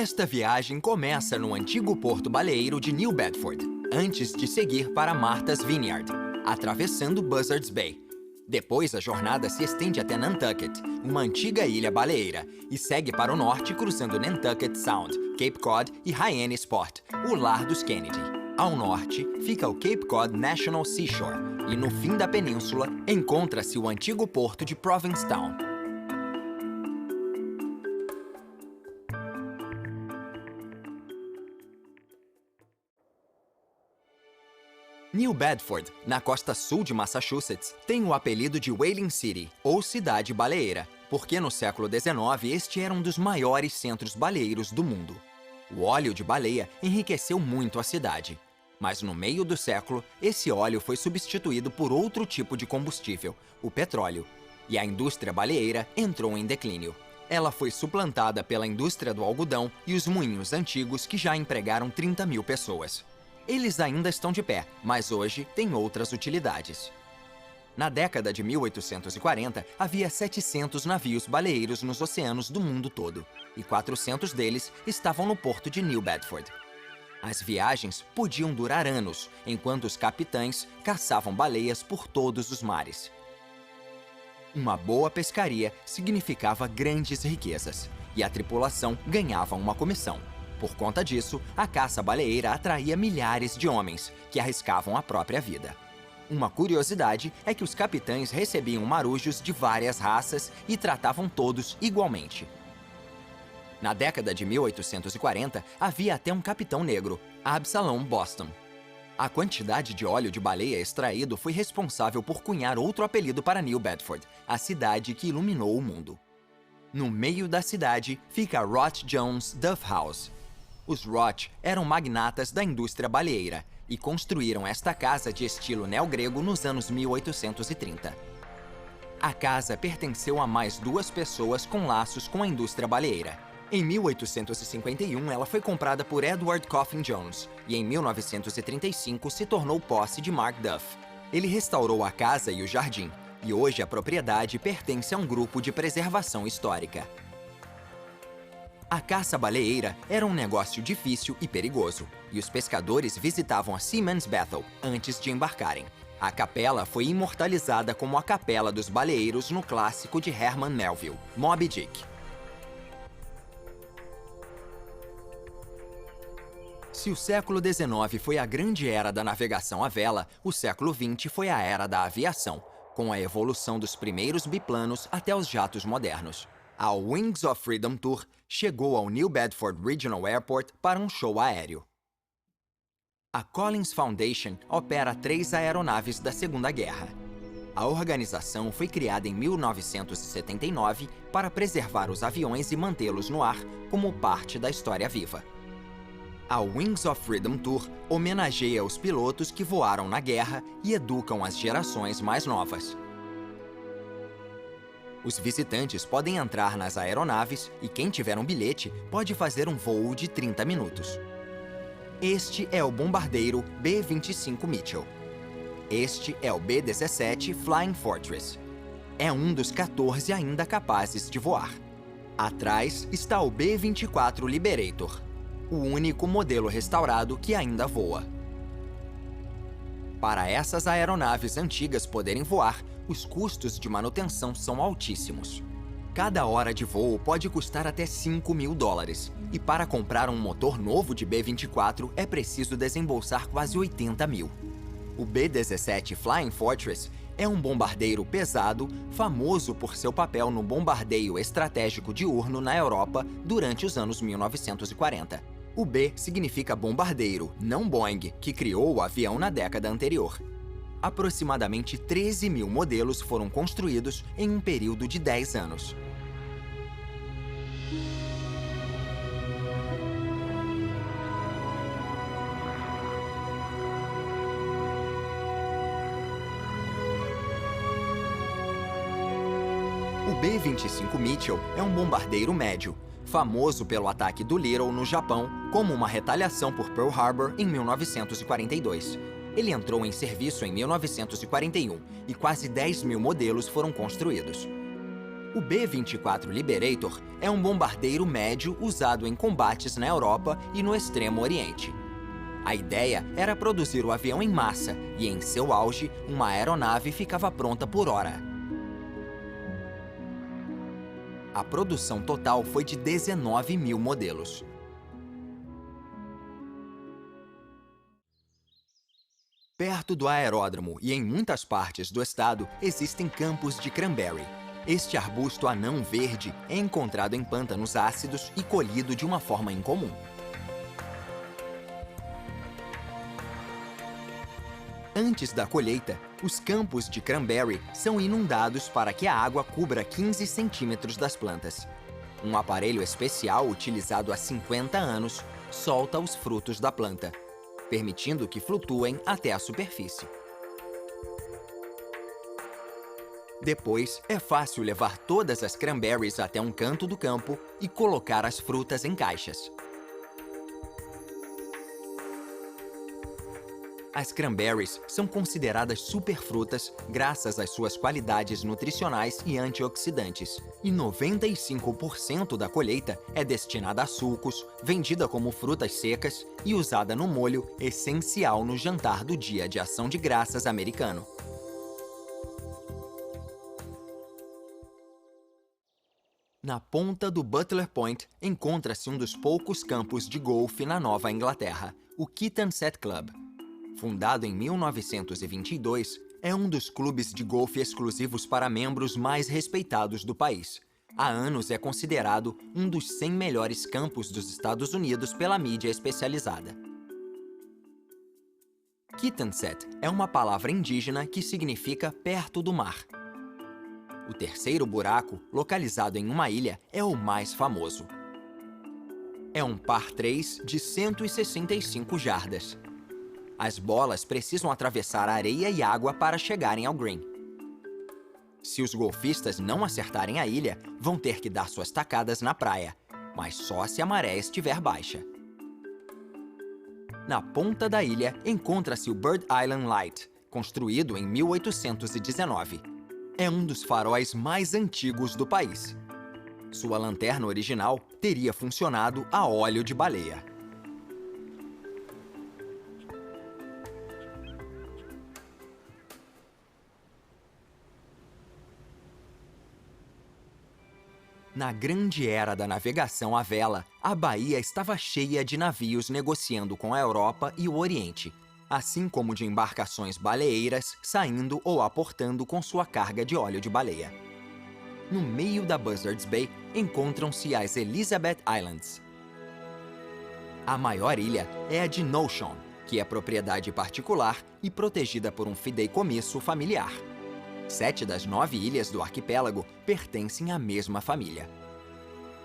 Esta viagem começa no antigo porto baleeiro de New Bedford, antes de seguir para Martha's Vineyard, atravessando Buzzards Bay. Depois, a jornada se estende até Nantucket, uma antiga ilha baleeira, e segue para o norte cruzando Nantucket Sound, Cape Cod e Hyannisport, o lar dos Kennedy. Ao norte, fica o Cape Cod National Seashore, e no fim da península, encontra-se o antigo porto de Provincetown. New Bedford, na costa sul de Massachusetts, tem o apelido de Whaling City, ou Cidade Baleeira, porque no século XIX este era um dos maiores centros baleeiros do mundo. O óleo de baleia enriqueceu muito a cidade, mas no meio do século, esse óleo foi substituído por outro tipo de combustível, o petróleo, e a indústria baleeira entrou em declínio. Ela foi suplantada pela indústria do algodão e os moinhos antigos que já empregaram 30 mil pessoas. Eles ainda estão de pé, mas hoje têm outras utilidades. Na década de 1840, havia 700 navios baleeiros nos oceanos do mundo todo, e 400 deles estavam no porto de New Bedford. As viagens podiam durar anos, enquanto os capitães caçavam baleias por todos os mares. Uma boa pescaria significava grandes riquezas, e a tripulação ganhava uma comissão. Por conta disso, a caça baleeira atraía milhares de homens, que arriscavam a própria vida. Uma curiosidade é que os capitães recebiam marujos de várias raças e tratavam todos igualmente. Na década de 1840, havia até um capitão negro, Absalom Boston. A quantidade de óleo de baleia extraído foi responsável por cunhar outro apelido para New Bedford, a cidade que iluminou o mundo. No meio da cidade fica Roth Jones Duff House. Os Roth eram magnatas da indústria baleeira e construíram esta casa de estilo neogrego nos anos 1830. A casa pertenceu a mais duas pessoas com laços com a indústria baleeira. Em 1851, ela foi comprada por Edward Coffin Jones e em 1935 se tornou posse de Mark Duff. Ele restaurou a casa e o jardim, e hoje a propriedade pertence a um grupo de preservação histórica. A caça baleeira era um negócio difícil e perigoso, e os pescadores visitavam a Seaman's Bethel antes de embarcarem. A capela foi imortalizada como a Capela dos Baleeiros no clássico de Herman Melville, Moby Dick. Se o século XIX foi a grande era da navegação à vela, o século XX foi a era da aviação, com a evolução dos primeiros biplanos até os jatos modernos. A Wings of Freedom Tour chegou ao New Bedford Regional Airport para um show aéreo. A Collins Foundation opera 3 aeronaves da Segunda Guerra. A organização foi criada em 1979 para preservar os aviões e mantê-los no ar como parte da história viva. A Wings of Freedom Tour homenageia os pilotos que voaram na guerra e educam as gerações mais novas. Os visitantes podem entrar nas aeronaves e quem tiver um bilhete pode fazer um voo de 30 minutos. Este é o bombardeiro B-25 Mitchell. Este é o B-17 Flying Fortress. É um dos 14 ainda capazes de voar. Atrás está o B-24 Liberator, o único modelo restaurado que ainda voa. Para essas aeronaves antigas poderem voar, os custos de manutenção são altíssimos. Cada hora de voo pode custar até $5.000, e para comprar um motor novo de B-24 é preciso desembolsar quase $80 mil. O B-17 Flying Fortress é um bombardeiro pesado, famoso por seu papel no bombardeio estratégico diurno na Europa durante os anos 1940. O B significa bombardeiro, não Boeing, que criou o avião na década anterior. Aproximadamente 13 mil modelos foram construídos em um período de 10 anos. O B-25 Mitchell é um bombardeiro médio, famoso pelo ataque do Little no Japão como uma retaliação por Pearl Harbor em 1942. Ele entrou em serviço em 1941 e quase 10 mil modelos foram construídos. O B-24 Liberator é um bombardeiro médio usado em combates na Europa e no Extremo Oriente. A ideia era produzir o avião em massa e, em seu auge, uma aeronave ficava pronta por hora. A produção total foi de 19 mil modelos. Perto do aeródromo e em muitas partes do estado existem campos de cranberry. Este arbusto anão verde é encontrado em pântanos ácidos e colhido de uma forma incomum. Antes da colheita, os campos de cranberry são inundados para que a água cubra 15 centímetros das plantas. Um aparelho especial utilizado há 50 anos solta os frutos da planta, permitindo que flutuem até a superfície. Depois, é fácil levar todas as cranberries até um canto do campo e colocar as frutas em caixas. As cranberries são consideradas superfrutas graças às suas qualidades nutricionais e antioxidantes. E 95% da colheita é destinada a sucos, vendida como frutas secas e usada no molho essencial no jantar do Dia de Ação de Graças americano. Na ponta do Butler Point encontra-se um dos poucos campos de golfe na Nova Inglaterra, o Kitansett Club. Fundado em 1922, é um dos clubes de golfe exclusivos para membros mais respeitados do país. Há anos é considerado um dos 100 melhores campos dos Estados Unidos pela mídia especializada. Kitansett é uma palavra indígena que significa perto do mar. O terceiro buraco, localizado em uma ilha, é o mais famoso. É um par 3 de 165 jardas. As bolas precisam atravessar areia e água para chegarem ao green. Se os golfistas não acertarem a ilha, vão ter que dar suas tacadas na praia, mas só se a maré estiver baixa. Na ponta da ilha encontra-se o Bird Island Light, construído em 1819. É um dos faróis mais antigos do país. Sua lanterna original teria funcionado a óleo de baleia. Na grande era da navegação à vela, a baía estava cheia de navios negociando com a Europa e o Oriente, assim como de embarcações baleeiras saindo ou aportando com sua carga de óleo de baleia. No meio da Buzzards Bay encontram-se as Elizabeth Islands. A maior ilha é a de Notion, que é propriedade particular e protegida por um fideicomisso familiar. 7 das 9 ilhas do arquipélago pertencem à mesma família.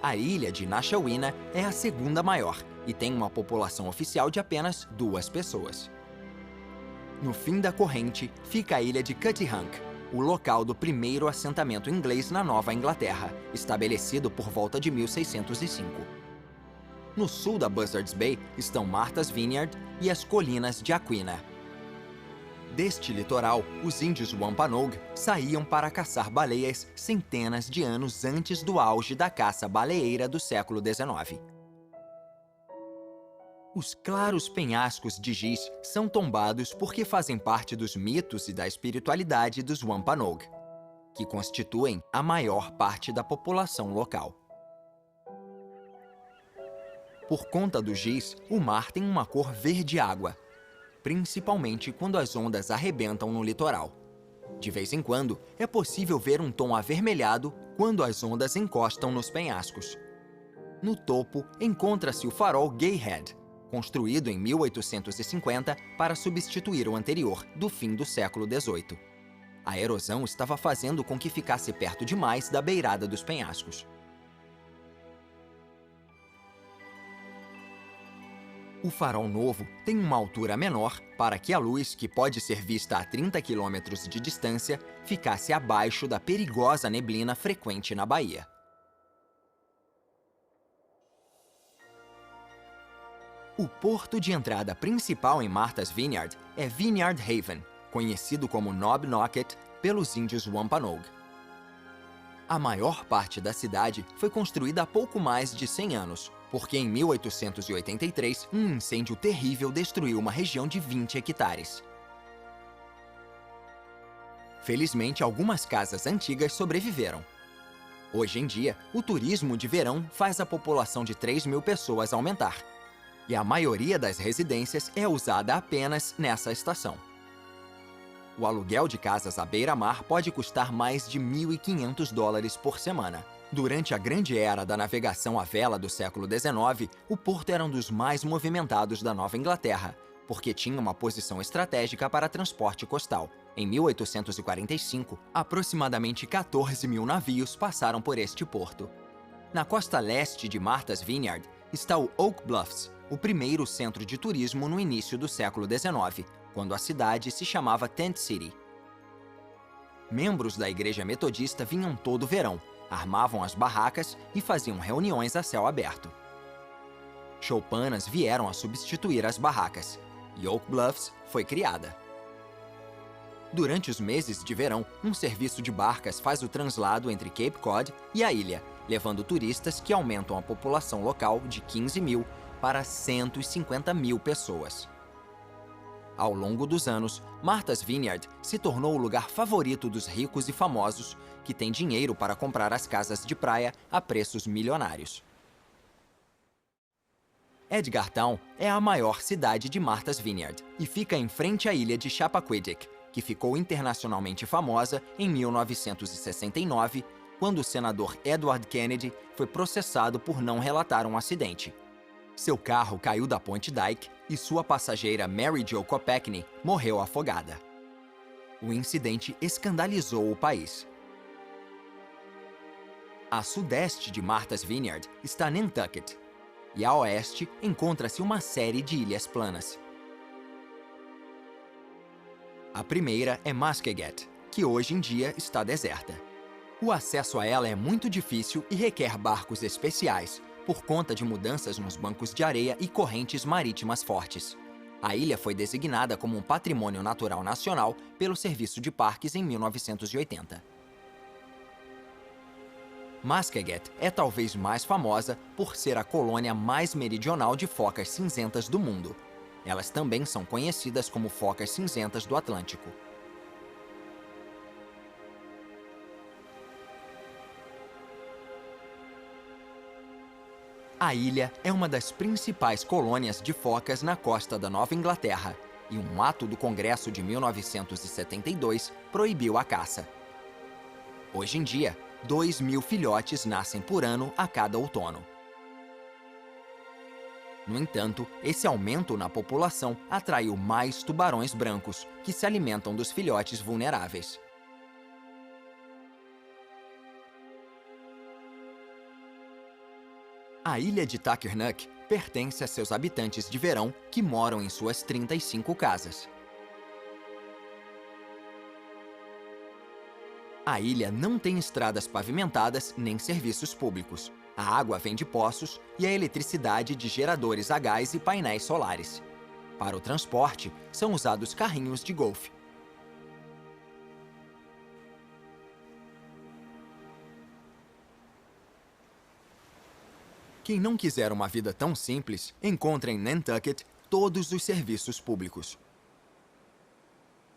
A ilha de Nashawina é a segunda maior e tem uma população oficial de apenas 2 pessoas. No fim da corrente fica a ilha de Cuttyhunk, o local do primeiro assentamento inglês na Nova Inglaterra, estabelecido por volta de 1605. No sul da Buzzards Bay estão Martha's Vineyard e as colinas de Aquina. Deste litoral, os índios Wampanoag saíam para caçar baleias centenas de anos antes do auge da caça baleeira do século XIX. Os claros penhascos de giz são tombados porque fazem parte dos mitos e da espiritualidade dos Wampanoag, que constituem a maior parte da população local. Por conta do giz, o mar tem uma cor verde-água, principalmente quando as ondas arrebentam no litoral. De vez em quando, é possível ver um tom avermelhado quando as ondas encostam nos penhascos. No topo, encontra-se o farol Gay Head, construído em 1850 para substituir o anterior, do fim do século XVIII. A erosão estava fazendo com que ficasse perto demais da beirada dos penhascos. O farol novo tem uma altura menor para que a luz, que pode ser vista a 30 km de distância, ficasse abaixo da perigosa neblina frequente na baía. O porto de entrada principal em Martha's Vineyard é Vineyard Haven, conhecido como Knob Knocket pelos índios Wampanoag. A maior parte da cidade foi construída há pouco mais de 100 anos, porque em 1883 um incêndio terrível destruiu uma região de 20 hectares. Felizmente, algumas casas antigas sobreviveram. Hoje em dia, o turismo de verão faz a população de 3.000 pessoas aumentar. E a maioria das residências é usada apenas nessa estação. O aluguel de casas à beira-mar pode custar mais de $1.500 por semana. Durante a grande era da navegação à vela do século XIX, o porto era um dos mais movimentados da Nova Inglaterra, porque tinha uma posição estratégica para transporte costal. Em 1845, aproximadamente 14.000 navios passaram por este porto. Na costa leste de Martha's Vineyard está o Oak Bluffs, o primeiro centro de turismo no início do século XIX, quando a cidade se chamava Tent City. Membros da igreja metodista vinham todo verão, armavam as barracas e faziam reuniões a céu aberto. Choupanas vieram a substituir as barracas, e Oak Bluffs foi criada. Durante os meses de verão, um serviço de barcas faz o translado entre Cape Cod e a ilha, levando turistas que aumentam a população local de 15.000 para 150.000 pessoas. Ao longo dos anos, Martha's Vineyard se tornou o lugar favorito dos ricos e famosos que têm dinheiro para comprar as casas de praia a preços milionários. Edgartown é a maior cidade de Martha's Vineyard e fica em frente à ilha de Chappaquiddick, que ficou internacionalmente famosa em 1969, quando o senador Edward Kennedy foi processado por não relatar um acidente. Seu carro caiu da ponte Dyke e sua passageira Mary Jo Kopechne morreu afogada. O incidente escandalizou o país. A sudeste de Martha's Vineyard está Nantucket, e a oeste encontra-se uma série de ilhas planas. A primeira é Muskeget, que hoje em dia está deserta. O acesso a ela é muito difícil e requer barcos especiais, por conta de mudanças nos bancos de areia e correntes marítimas fortes. A ilha foi designada como um patrimônio natural nacional pelo Serviço de Parques em 1980. Muskeget é talvez mais famosa por ser a colônia mais meridional de focas cinzentas do mundo. Elas também são conhecidas como focas cinzentas do Atlântico. A ilha é uma das principais colônias de focas na costa da Nova Inglaterra, e um ato do Congresso de 1972 proibiu a caça. Hoje em dia, 2.000 filhotes nascem por ano a cada outono. No entanto, esse aumento na população atraiu mais tubarões brancos, que se alimentam dos filhotes vulneráveis. A ilha de Tackernuck pertence a seus habitantes de verão que moram em suas 35 casas. A ilha não tem estradas pavimentadas nem serviços públicos. A água vem de poços e a eletricidade de geradores a gás e painéis solares. Para o transporte, são usados carrinhos de golfe. Quem não quiser uma vida tão simples, encontra em Nantucket todos os serviços públicos.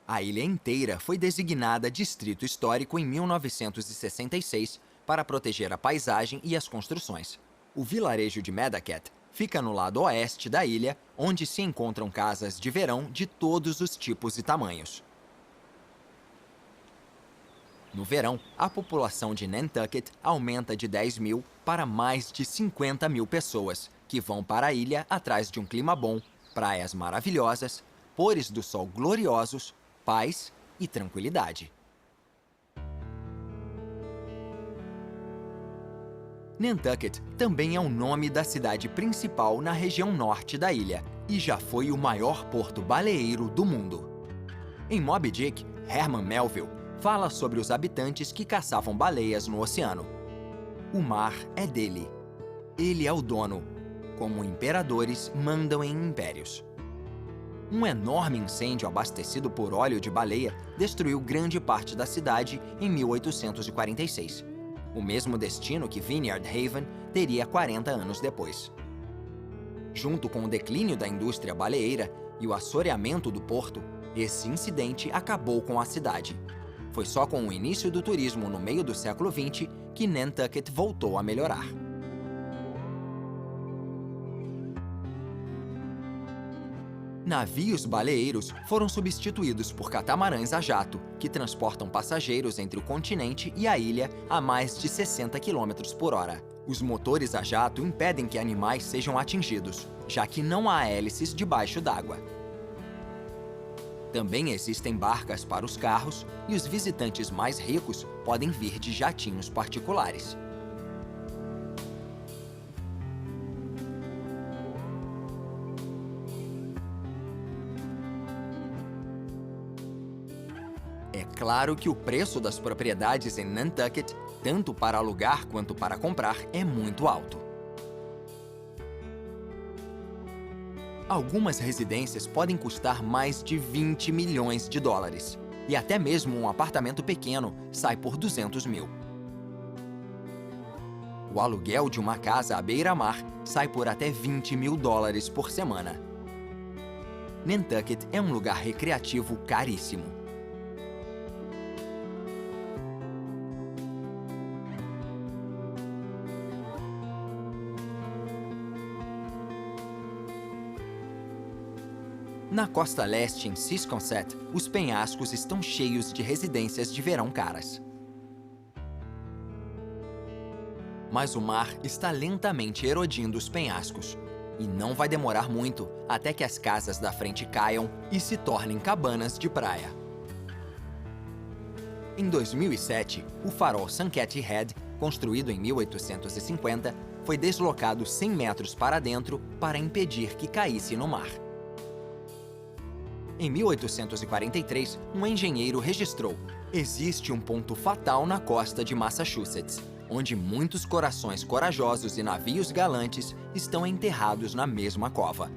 A ilha inteira foi designada Distrito Histórico em 1966 para proteger a paisagem e as construções. O vilarejo de Medaket fica no lado oeste da ilha, onde se encontram casas de verão de todos os tipos e tamanhos. No verão, a população de Nantucket aumenta de 10.000 para mais de 50.000 pessoas, que vão para a ilha atrás de um clima bom, praias maravilhosas, pôres do sol gloriosos, paz e tranquilidade. Nantucket também é o nome da cidade principal na região norte da ilha e já foi o maior porto baleeiro do mundo. Em Moby Dick, Herman Melville fala sobre os habitantes que caçavam baleias no oceano. O mar é dele. Ele é o dono, como imperadores mandam em impérios. Um enorme incêndio abastecido por óleo de baleia destruiu grande parte da cidade em 1846. o mesmo destino que Vineyard Haven teria 40 anos depois. Junto com o declínio da indústria baleeira e o assoreamento do porto, esse incidente acabou com a cidade. Foi só com o início do turismo no meio do século XX que Nantucket voltou a melhorar. Navios baleeiros foram substituídos por catamarãs a jato, que transportam passageiros entre o continente e a ilha a mais de 60 km por hora. Os motores a jato impedem que animais sejam atingidos, já que não há hélices debaixo d'água. Também existem barcas para os carros e os visitantes mais ricos podem vir de jatinhos particulares. É claro que o preço das propriedades em Nantucket, tanto para alugar quanto para comprar, é muito alto. Algumas residências podem custar mais de 20 milhões de dólares, e até mesmo um apartamento pequeno sai por 200 mil. O aluguel de uma casa à beira-mar sai por até 20 mil dólares por semana. Nantucket é um lugar recreativo caríssimo. Na costa leste, em Ciscasset, os penhascos estão cheios de residências de verão caras. Mas o mar está lentamente erodindo os penhascos. E não vai demorar muito até que as casas da frente caiam e se tornem cabanas de praia. Em 2007, o farol Sankaty Head, construído em 1850, foi deslocado 100 metros para dentro para impedir que caísse no mar. Em 1843, um engenheiro registrou: existe um ponto fatal na costa de Massachusetts, onde muitos corações corajosos e navios galantes estão enterrados na mesma cova.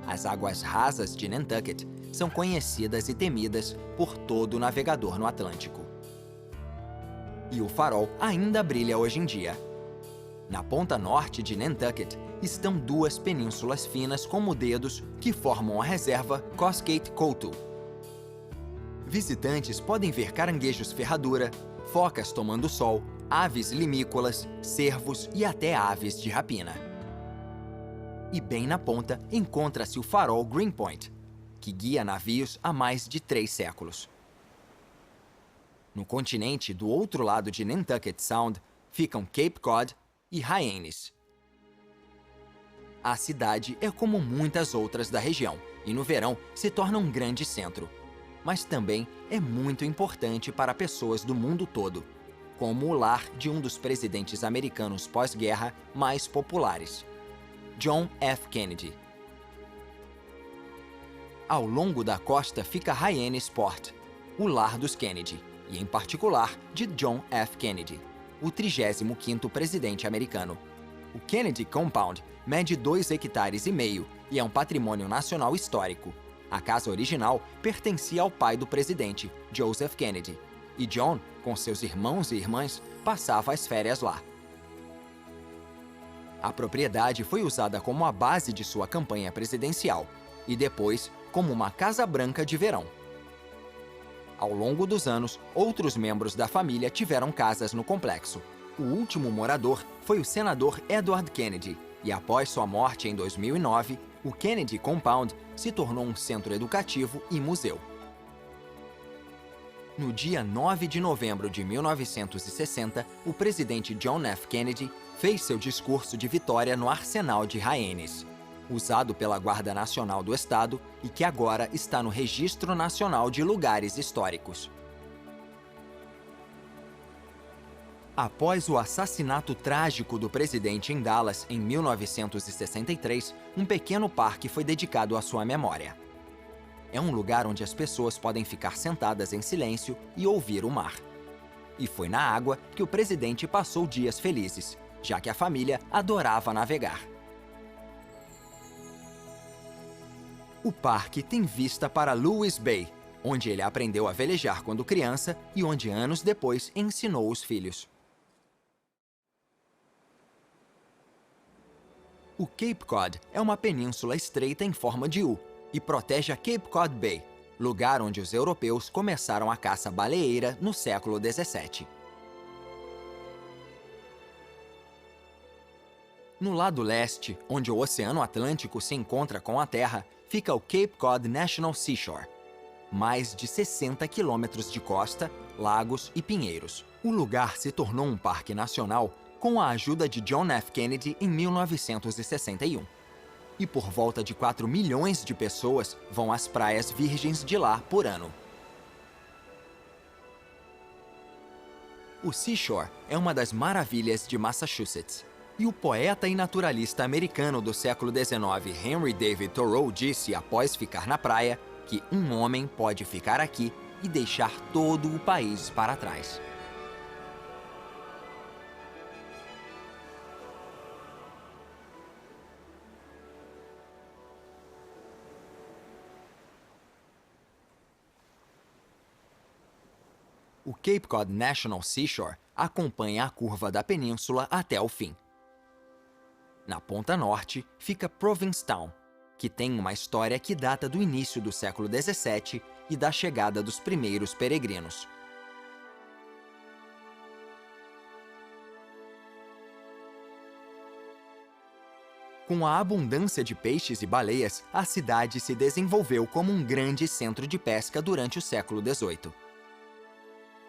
As águas rasas de Nantucket são conhecidas e temidas por todo navegador no Atlântico. E o farol ainda brilha hoje em dia. Na ponta norte de Nantucket estão duas penínsulas finas como dedos que formam a reserva Cascade Coutu. Visitantes podem ver caranguejos ferradura, focas tomando sol, aves limícolas, cervos e até aves de rapina. E bem na ponta encontra-se o farol Greenpoint, que guia navios há mais de 3 séculos. No continente, do outro lado de Nantucket Sound, ficam Cape Cod e Hyannis. A cidade é como muitas outras da região e no verão se torna um grande centro. Mas também é muito importante para pessoas do mundo todo, como o lar de um dos presidentes americanos pós-guerra mais populares, John F. Kennedy. Ao longo da costa fica Hyannis Port, o lar dos Kennedy, e em particular de John F. Kennedy, o 35º presidente americano. O Kennedy Compound mede 2,5 hectares e é um patrimônio nacional histórico. A casa original pertencia ao pai do presidente, Joseph Kennedy, e John, com seus irmãos e irmãs, passava as férias lá. A propriedade foi usada como a base de sua campanha presidencial e depois como uma Casa Branca de verão. Ao longo dos anos, outros membros da família tiveram casas no complexo. O último morador foi o senador Edward Kennedy, e após sua morte em 2009, o Kennedy Compound se tornou um centro educativo e museu. No dia 9 de novembro de 1960, o presidente John F. Kennedy fez seu discurso de vitória no Arsenal de Hyannis, usado pela Guarda Nacional do Estado e que agora está no Registro Nacional de Lugares Históricos. Após o assassinato trágico do presidente em Dallas em 1963, um pequeno parque foi dedicado à sua memória. É um lugar onde as pessoas podem ficar sentadas em silêncio e ouvir o mar. E foi na água que o presidente passou dias felizes, já que a família adorava navegar. O parque tem vista para Lewis Bay, onde ele aprendeu a velejar quando criança e onde anos depois ensinou os filhos. O Cape Cod é uma península estreita em forma de U e protege a Cape Cod Bay, lugar onde os europeus começaram a caça baleeira no século XVII. No lado leste, onde o Oceano Atlântico se encontra com a Terra, fica o Cape Cod National Seashore. Mais de 60 quilômetros de costa, lagos e pinheiros. O lugar se tornou um parque nacional com a ajuda de John F. Kennedy em 1961. E por volta de 4 milhões de pessoas vão às praias virgens de lá por ano. O Seashore é uma das maravilhas de Massachusetts. E o poeta e naturalista americano do século XIX, Henry David Thoreau, disse após ficar na praia que um homem pode ficar aqui e deixar todo o país para trás. O Cape Cod National Seashore acompanha a curva da península até o fim. Na ponta norte fica Provincetown, que tem uma história que data do início do século XVII e da chegada dos primeiros peregrinos. Com a abundância de peixes e baleias, a cidade se desenvolveu como um grande centro de pesca durante o século XVIII.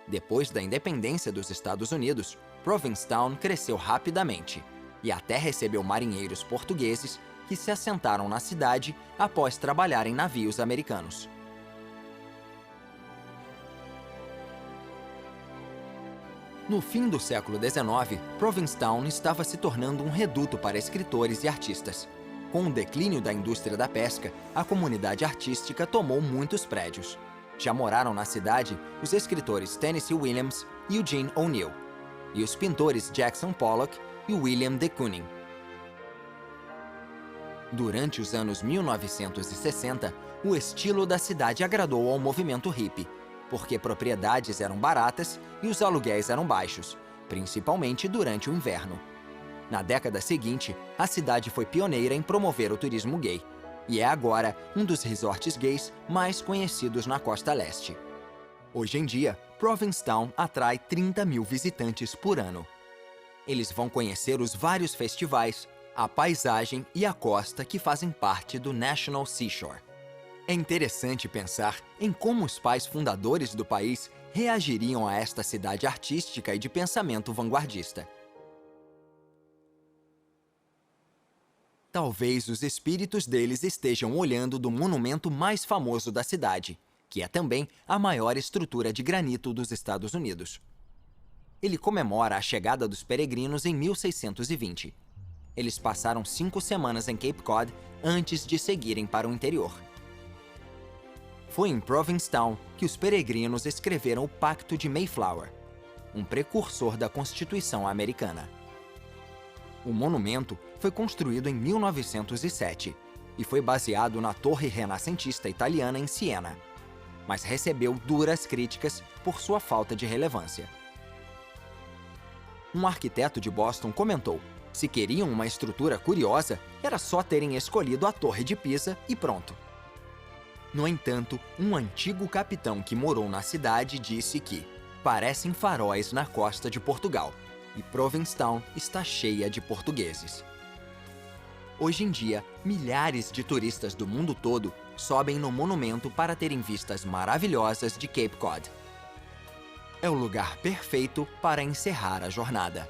Depois da independência dos Estados Unidos, Provincetown cresceu rapidamente e até recebeu marinheiros portugueses que se assentaram na cidade após trabalhar em navios americanos. No fim do século XIX, Provincetown estava se tornando um reduto para escritores e artistas. Com o declínio da indústria da pesca, a comunidade artística tomou muitos prédios. Já moraram na cidade os escritores Tennessee Williams e Eugene O'Neill, e os pintores Jackson Pollock e William de Kooning. Durante os anos 1960, o estilo da cidade agradou ao movimento hippie, porque propriedades eram baratas e os aluguéis eram baixos, principalmente durante o inverno. Na década seguinte, a cidade foi pioneira em promover o turismo gay, e é agora um dos resorts gays mais conhecidos na costa leste. Hoje em dia, Provincetown atrai 30 mil visitantes por ano. Eles vão conhecer os vários festivais, a paisagem e a costa que fazem parte do National Seashore. É interessante pensar em como os pais fundadores do país reagiriam a esta cidade artística e de pensamento vanguardista. Talvez os espíritos deles estejam olhando do monumento mais famoso da cidade, que é também a maior estrutura de granito dos Estados Unidos. Ele comemora a chegada dos peregrinos em 1620. Eles passaram 5 semanas em Cape Cod antes de seguirem para o interior. Foi em Provincetown que os peregrinos escreveram o Pacto de Mayflower, um precursor da Constituição americana. O monumento foi construído em 1907 e foi baseado na Torre Renascentista italiana em Siena, mas recebeu duras críticas por sua falta de relevância. Um arquiteto de Boston comentou: se queriam uma estrutura curiosa, era só terem escolhido a Torre de Pisa e pronto. No entanto, um antigo capitão que morou na cidade disse que parecem faróis na costa de Portugal, e Provincetown está cheia de portugueses. Hoje em dia, milhares de turistas do mundo todo sobem no monumento para terem vistas maravilhosas de Cape Cod. É o lugar perfeito para encerrar a jornada.